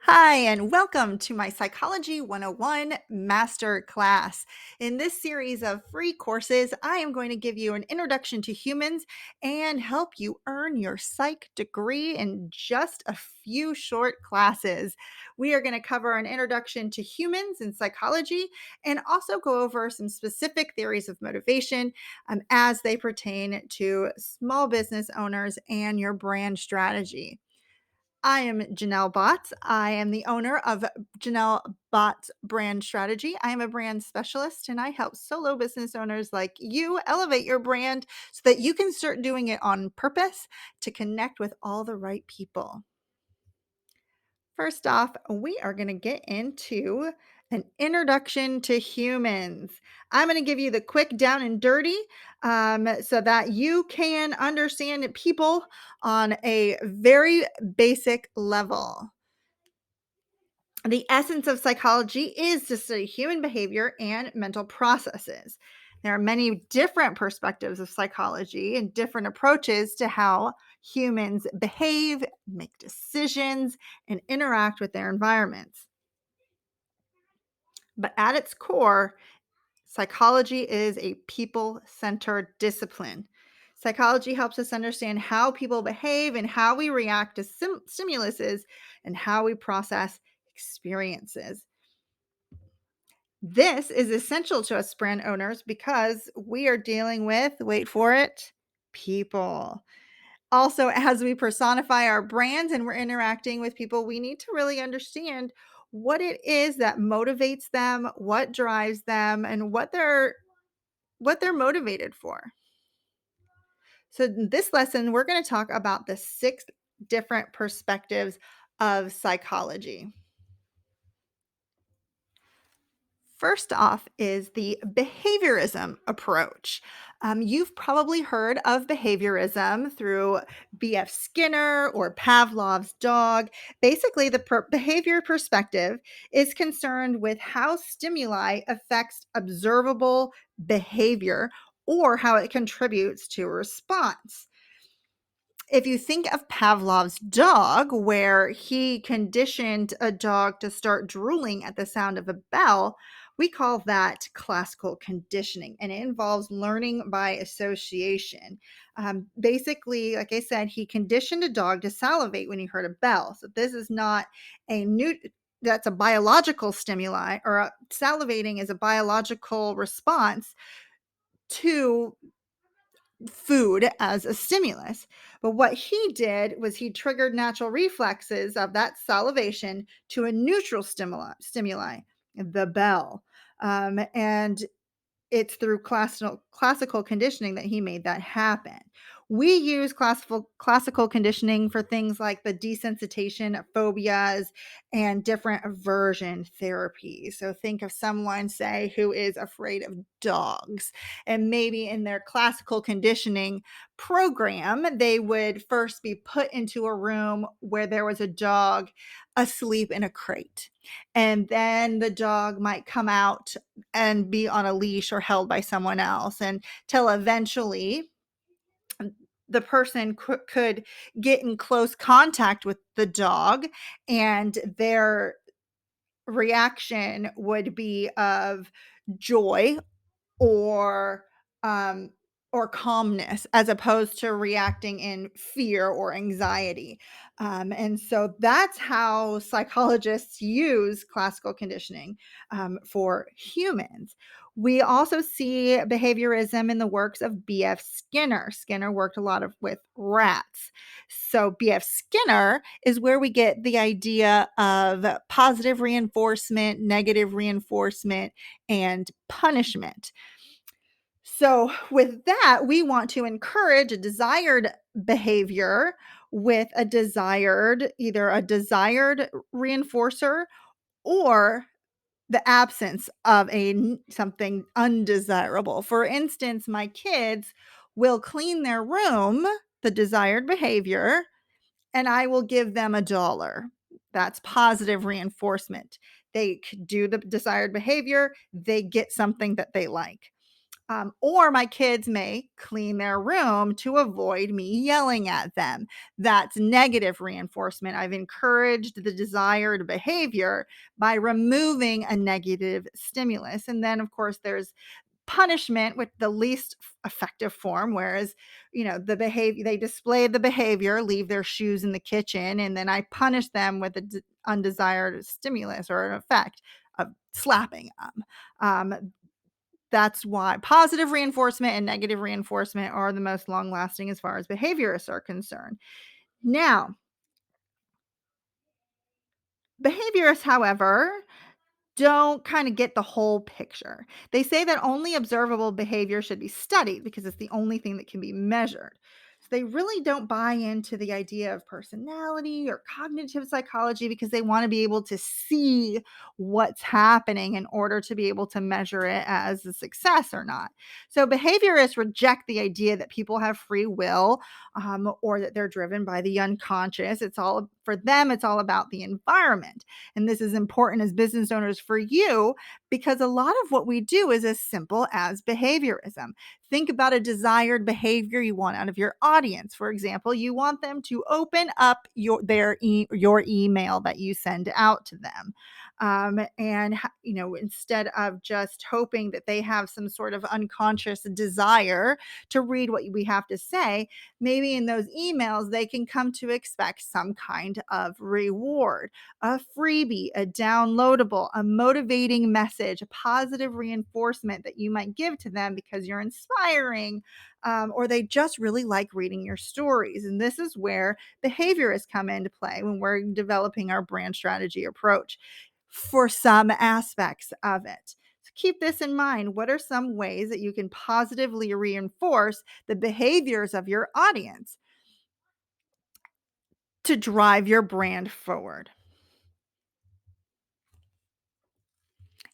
Hi, and welcome to my Psychology 101 Masterclass. In this series of free courses, I am going to give you an introduction to humans and help you earn your psych degree in just a few short classes. We are going to cover an introduction to humans and psychology and also go over some specific theories of motivation as they pertain to small business owners and your brand strategy. I am Janelle Botts. I am the owner of Janelle Botts Brand Strategy. I am a brand specialist and I help solo business owners like you elevate your brand so that you can start doing it on purpose to connect with all the right people. First off, we are going to get into an introduction to humans. I'm going to give you the quick down and dirty so that you can understand people on a very basic level. The essence of psychology is to study human behavior and mental processes. There are many different perspectives of psychology and different approaches to how humans behave, make decisions, and interact with their environments. But at its core, psychology is a people centered discipline. Psychology helps us understand how people behave and how we react to stimuluses and how we process experiences. This is essential to us brand owners because we are dealing with, wait for it, people. Also, as we personify our brands and we're interacting with people, we need to really understand what it is that motivates them, what drives them, and what they're motivated for. So in this lesson, we're going to talk about the 6 different perspectives of psychology. First off is the behaviorism approach. You've probably heard of behaviorism through B.F. Skinner or Pavlov's dog. Basically, the behavior perspective is concerned with how stimuli affects observable behavior or how it contributes to a response. If you think of Pavlov's dog, where he conditioned a dog to start drooling at the sound of a bell, we call that classical conditioning, and it involves learning by association. Basically, like I said, he conditioned a dog to salivate when he heard a bell. So this is not a new, that's a biological stimuli, or salivating is a biological response to food as a stimulus. But what he did was he triggered natural reflexes of that salivation to a neutral stimuli, the bell. And it's through classical conditioning that he made that happen. We use classical conditioning for things like the desensitization phobias and different aversion therapies. So think of someone, say, who is afraid of dogs, and maybe in their classical conditioning program, they would first be put into a room where there was a dog asleep in a crate. And then the dog might come out and be on a leash or held by someone else, and till eventually the person could get in close contact with the dog, and their reaction would be of joy or um or calmness, as opposed to reacting in fear or anxiety. And so that's how psychologists use classical conditioning for humans. We also see behaviorism in the works of B.F. Skinner. Skinner worked a lot with rats. So B.F. Skinner is where we get the idea of positive reinforcement, negative reinforcement, and punishment. So, with that, we want to encourage a desired behavior with either a desired reinforcer or the absence of something undesirable. For instance, my kids will clean their room, the desired behavior, and I will give them $1. That's positive reinforcement. They do the desired behavior, they get something that they like. Or my kids may clean their room to avoid me yelling at them. That's negative reinforcement. I've encouraged the desired behavior by removing a negative stimulus. And then, of course, there's punishment with the least effective form, whereas the behavior, they display the behavior, leave their shoes in the kitchen, and then I punish them with a undesired stimulus or an effect of slapping them. That's why positive reinforcement and negative reinforcement are the most long lasting as far as behaviorists are concerned. Now, behaviorists, however, don't kind of get the whole picture. They say that only observable behavior should be studied because it's the only thing that can be measured. So they really don't buy into the idea of personality or cognitive psychology because they want to be able to see what's happening in order to be able to measure it as a success or not. So behaviorists reject the idea that people have free will, or that they're driven by the unconscious. It's all for them, it's all about the environment. And this is important as business owners for you because a lot of what we do is as simple as behaviorism. Think about a desired behavior you want out of your audience. For example, you want them to open up your email that you send out to them. Instead of just hoping that they have some sort of unconscious desire to read what we have to say, maybe in those emails they can come to expect some kind of reward, a freebie, a downloadable, a motivating message, a positive reinforcement that you might give to them because you're inspiring, or they just really like reading your stories. And this is where behaviorists come into play when we're developing our brand strategy approach for some aspects of it. So keep this in mind. What are some ways that you can positively reinforce the behaviors of your audience to drive your brand forward?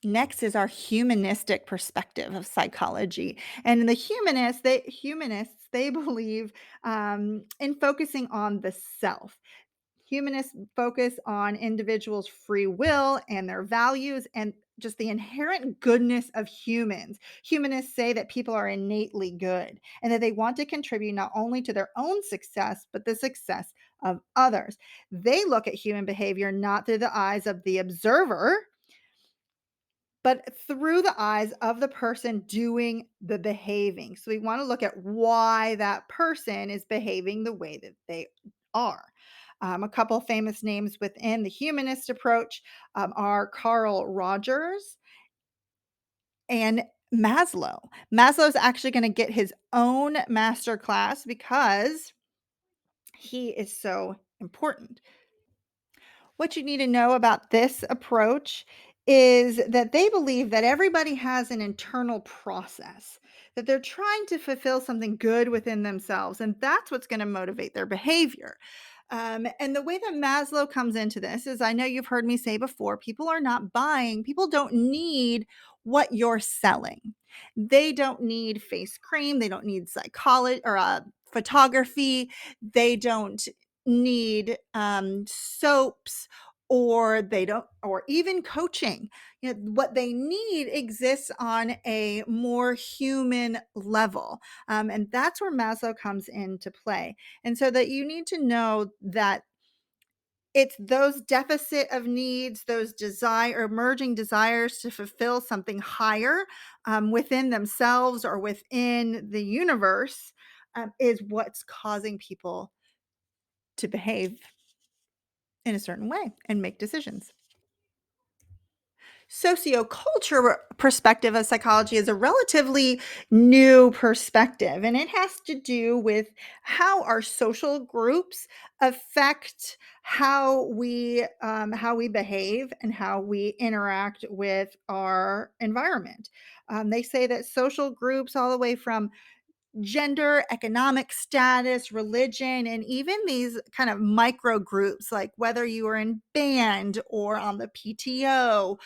Next is our humanistic perspective of psychology. And the humanists, they believe in focusing on the self. Humanists focus on individuals' free will and their values and just the inherent goodness of humans. Humanists say that people are innately good and that they want to contribute not only to their own success, but the success of others. They look at human behavior not through the eyes of the observer, but through the eyes of the person doing the behaving. So we want to look at why that person is behaving the way that they are. A couple famous names within the humanist approach are Carl Rogers and Maslow. Maslow's actually going to get his own master class because he is so important. What you need to know about this approach is that they believe that everybody has an internal process, that they're trying to fulfill something good within themselves, and that's what's going to motivate their behavior. And the way that Maslow comes into this is I know you've heard me say before, people don't need what you're selling. They don't need face cream, they don't need psychology or photography, they don't need soaps, or they don't, or even coaching. What they need exists on a more human level, and that's where Maslow comes into play. And so that you need to know that it's those deficit of needs, those desire emerging desires to fulfill something higher within themselves or within the universe, is what's causing people to behave in a certain way and make decisions. Socioculture perspective of psychology is a relatively new perspective, and it has to do with how our social groups affect how we behave and how we interact with our environment. They say that social groups, all the way from gender, economic status, religion, and even these kind of micro groups, like whether you are in band or on the PTO,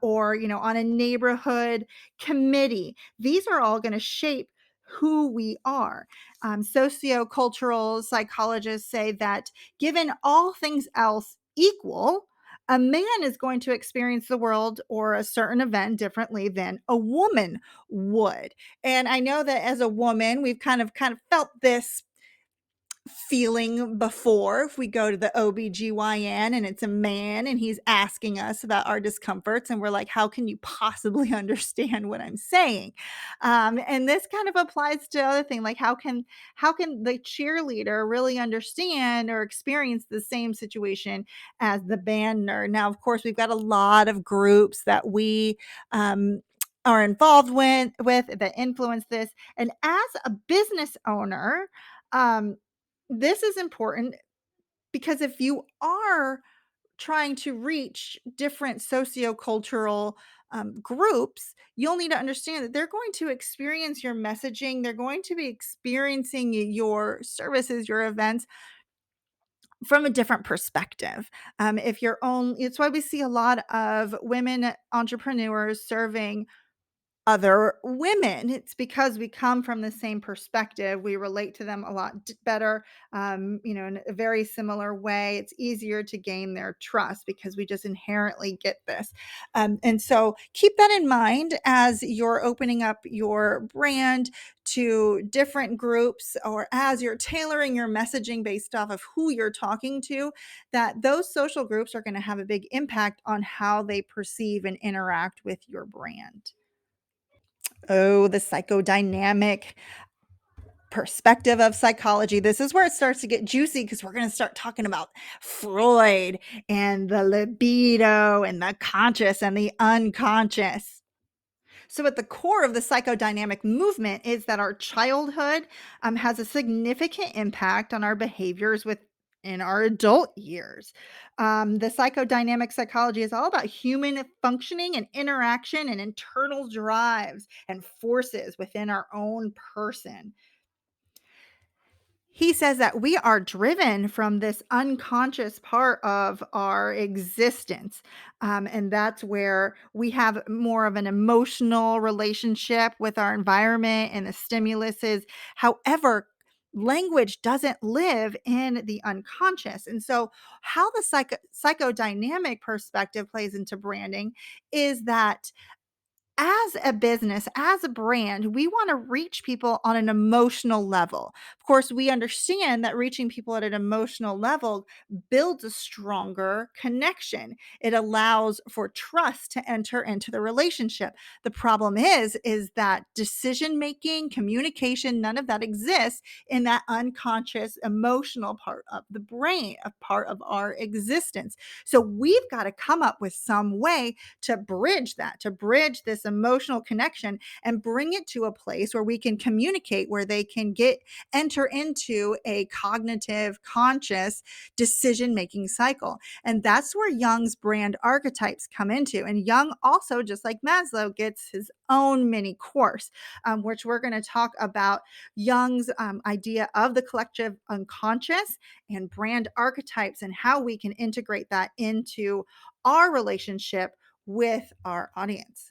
or on a neighborhood committee. These are all going to shape who we are. Sociocultural psychologists say that given all things else equal, A man is going to experience the world or a certain event differently than a woman would. And I know that as a woman, we've kind of felt this feeling before if we go to the OBGYN and it's a man and he's asking us about our discomforts and we're like, how can you possibly understand what I'm saying? And this kind of applies to other thing, like how can the cheerleader really understand or experience the same situation as the band nerd? Now, of course, we've got a lot of groups that we are involved with that influence this. And as a business owner, um, this is important because if you are trying to reach different sociocultural groups, you'll need to understand that they're going to experience your messaging. They're going to be experiencing your services, your events from a different perspective. If your own, it's why we see a lot of women entrepreneurs serving other women. It's because we come from the same perspective. We relate to them a lot better, in a very similar way. It's easier to gain their trust because we just inherently get this. And so keep that in mind as you're opening up your brand to different groups or as you're tailoring your messaging based off of who you're talking to, that those social groups are going to have a big impact on how they perceive and interact with your brand. Oh, the psychodynamic perspective of psychology. This is where it starts to get juicy because we're going to start talking about Freud and the libido and the conscious and the unconscious. So, at the core of the psychodynamic movement is that our childhood has a significant impact on our behaviors in our adult years. The psychodynamic psychology is all about human functioning and interaction and internal drives and forces within our own person. He says that we are driven from this unconscious part of our existence. And that's where we have more of an emotional relationship with our environment and the stimuluses. However, language doesn't live in the unconscious. And so, how the psychodynamic perspective plays into branding is that as a business, as a brand, we want to reach people on an emotional level. Of course, we understand that reaching people at an emotional level builds a stronger connection. It allows for trust to enter into the relationship. The problem is that decision making, communication, none of that exists in that unconscious emotional part of the brain, a part of our existence. So we've got to come up with some way to bridge that, to bridge this emotional connection and bring it to a place where we can communicate, where they can enter into a cognitive, conscious decision making cycle. And that's where Jung's brand archetypes come into. And Jung also, just like Maslow, gets his own mini course, which we're going to talk about Jung's idea of the collective unconscious and brand archetypes and how we can integrate that into our relationship with our audience.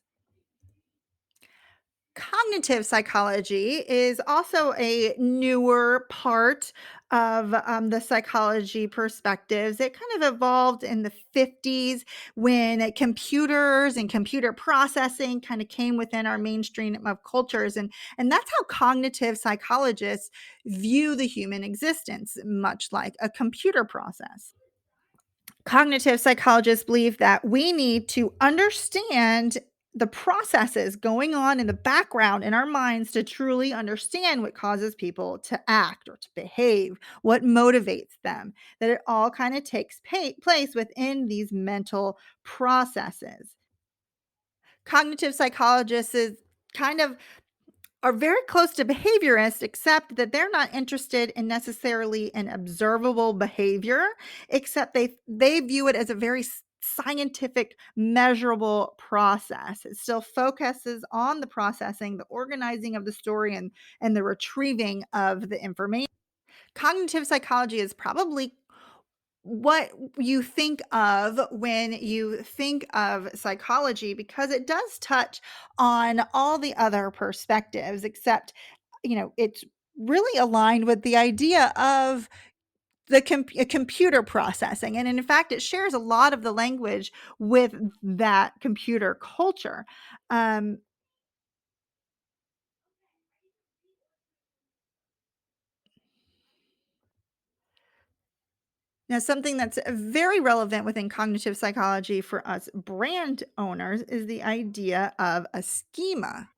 Cognitive psychology is also a newer part of the psychology perspectives. It kind of evolved in the 50s when computers and computer processing kind of came within our mainstream of cultures. And that's how cognitive psychologists view the human existence, much like a computer process. Cognitive psychologists believe that we need to understand the processes going on in the background in our minds to truly understand what causes people to act or to behave, what motivates them, that it all kind of takes place within these mental processes. Cognitive psychologists is kind of are very close to behaviorists, except that they're not interested in necessarily an observable behavior, except they view it as a very scientific, measurable process. It still focuses on the processing, the organizing of the story, and the retrieving of the information. Cognitive psychology is probably what you think of when you think of psychology because it does touch on all the other perspectives, except it's really aligned with the idea of computer processing, and in fact, it shares a lot of the language with that computer culture. Um, Now, something that's very relevant within cognitive psychology for us brand owners is the idea of a schema.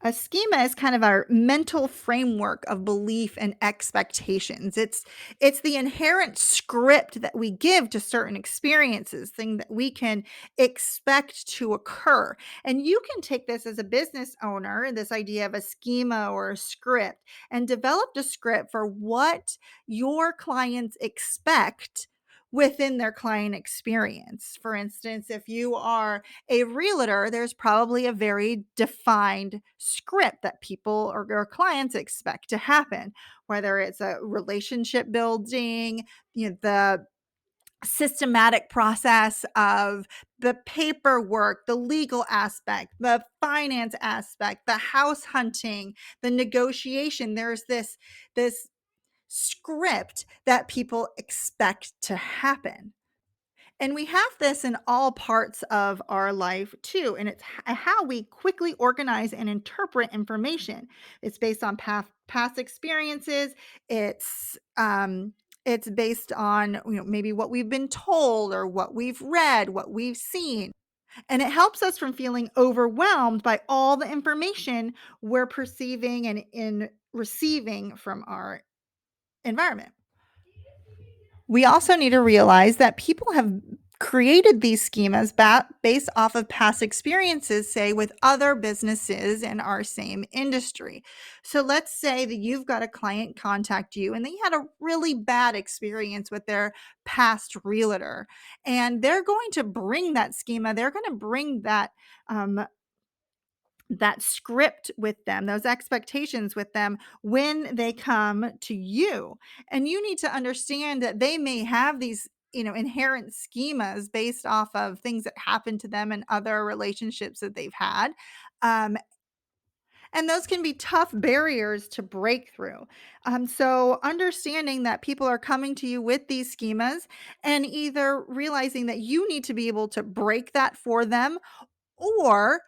A schema is kind of our mental framework of belief and expectations. It's the inherent script that we give to certain experiences, thing that we can expect to occur. And you can take this as a business owner, this idea of a schema or a script, and develop a script for what your clients expect within their client experience. For instance, if you are a realtor, there's probably a very defined script that people or your clients expect to happen, whether it's a relationship building, the systematic process of the paperwork, the legal aspect, the finance aspect, the house hunting, the negotiation. There's this script that people expect to happen. And we have this in all parts of our life too. And it's how we quickly organize and interpret information. It's based on past experiences. It's based on maybe what we've been told or what we've read, what we've seen. And it helps us from feeling overwhelmed by all the information we're perceiving and in receiving from our environment. We also need to realize that people have created these schemas based off of past experiences, say with other businesses in our same industry. So let's say that you've got a client contact you and they had a really bad experience with their past realtor, and they're going to bring that schema, they're going to bring um, that script with them, those expectations with them when they come to you. And you need to understand that they may have these, inherent schemas based off of things that happened to them and other relationships that they've had. Um, and those can be tough barriers to break through. So, understanding that people are coming to you with these schemas and either realizing that you need to be able to break that for them, or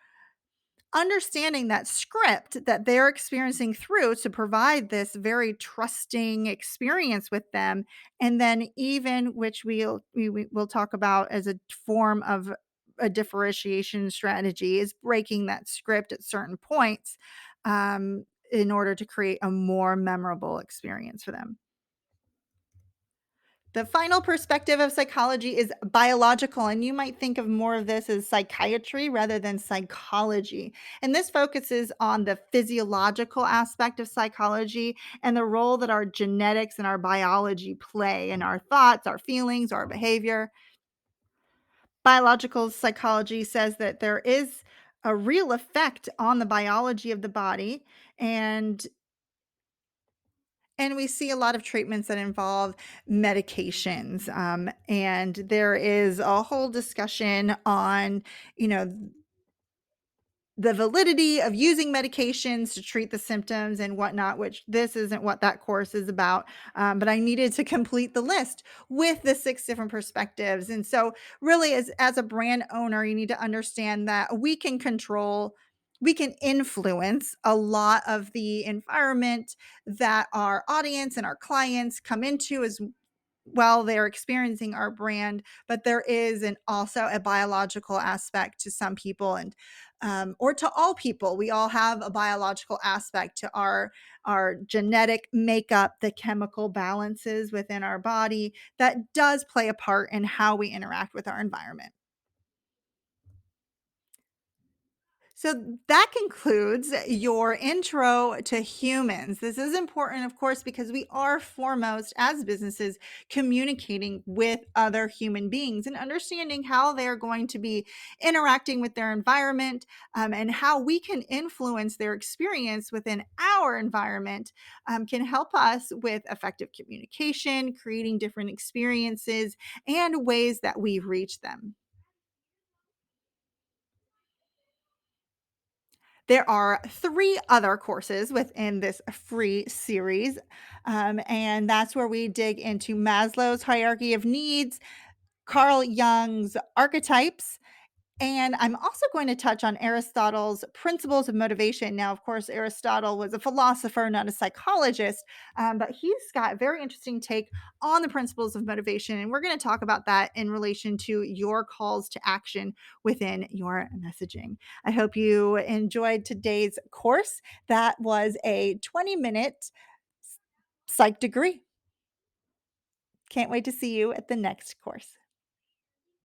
understanding that script that they're experiencing through to provide this very trusting experience with them. And then even which we'll talk about as a form of a differentiation strategy is breaking that script at certain points, in order to create a more memorable experience for them. The final perspective of psychology is biological, and you might think of more of this as psychiatry rather than psychology. And this focuses on the physiological aspect of psychology and the role that our genetics and our biology play in our thoughts, our feelings, our behavior. Biological psychology says that there is a real effect on the biology of the body, and we see a lot of treatments that involve medications. And there is a whole discussion on, you know, the validity of using medications to treat the symptoms and whatnot, which this isn't what that course is about. But I needed to complete the list with the 6 different perspectives. And so, really, as a brand owner, you need to understand that we can influence a lot of the environment that our audience and our clients come into as well they're experiencing our brand. But there is an also a biological aspect to some people, and or to all people. We all have a biological aspect to our genetic makeup, the chemical balances within our body that does play a part in how we interact with our environment. So that concludes your intro to humans. This is important, of course, because we are foremost as businesses communicating with other human beings and understanding how they're going to be interacting with their environment, and how we can influence their experience within our environment, can help us with effective communication, creating different experiences, and ways that we reach them. There are 3 other courses within this free series, and that's where we dig into Maslow's hierarchy of needs, Carl Jung's archetypes, and I'm also going to touch on Aristotle's principles of motivation. Now, of course, Aristotle was a philosopher, not a psychologist, but he's got a very interesting take on the principles of motivation. And we're going to talk about that in relation to your calls to action within your messaging. I hope you enjoyed today's course. That was a 20-minute psych degree. Can't wait to see you at the next course.